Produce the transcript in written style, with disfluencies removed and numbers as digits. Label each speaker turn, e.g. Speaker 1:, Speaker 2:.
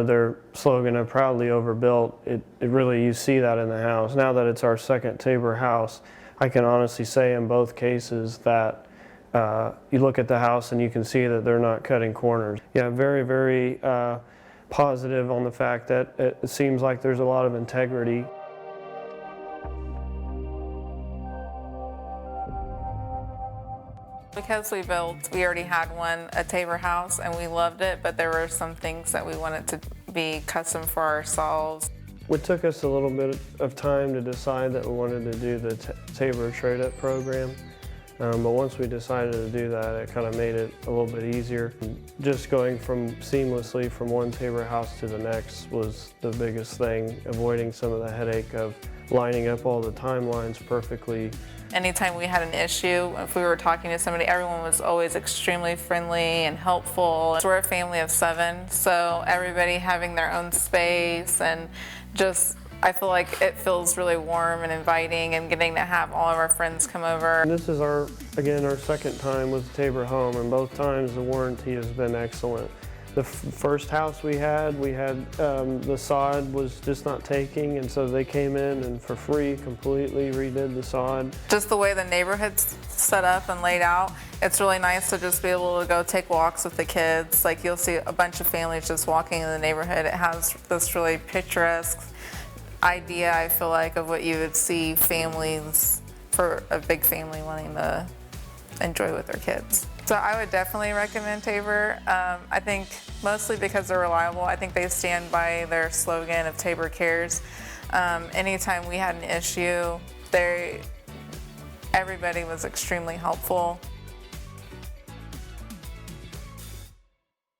Speaker 1: Their slogan of proudly overbuilt, it really, you see that in the house. Now that it's our second Tabor house, I can honestly say in both cases that you look at the house and you can see that they're not cutting corners. Yeah, very, very positive on the fact that it seems like there's a lot of integrity.
Speaker 2: Because we already had a Tabor house, and we loved it, but there were some things that we wanted to be custom for ourselves.
Speaker 1: It took us a little bit of time to decide that we wanted to do the Tabor trade-up program, but once we decided to do that, it kind of made it a little bit easier. Just going seamlessly from one Tabor house to the next was the biggest thing, avoiding some of the headache of lining up all the timelines perfectly.
Speaker 2: Anytime we had an issue, if we were talking to somebody, everyone was always extremely friendly and helpful. We're a family of 7, so everybody having their own space, and just, I feel like it feels really warm and inviting, and getting to have all of our friends come over.
Speaker 1: And this is again, our second time with Tabor Home, and both times the warranty has been excellent. The first house we had the sod was just not taking, and so they came in and for free completely redid the sod.
Speaker 2: Just the way the neighborhood's set up and laid out, it's really nice to just be able to go take walks with the kids. Like, you'll see a bunch of families just walking in the neighborhood. It has this really picturesque idea, I feel like, of what you would see families, for a big family wanting to enjoy with their kids. So I would definitely recommend Tabor. I think mostly because they're reliable. I think they stand by their slogan of Tabor Cares. Anytime we had an issue, everybody was extremely helpful.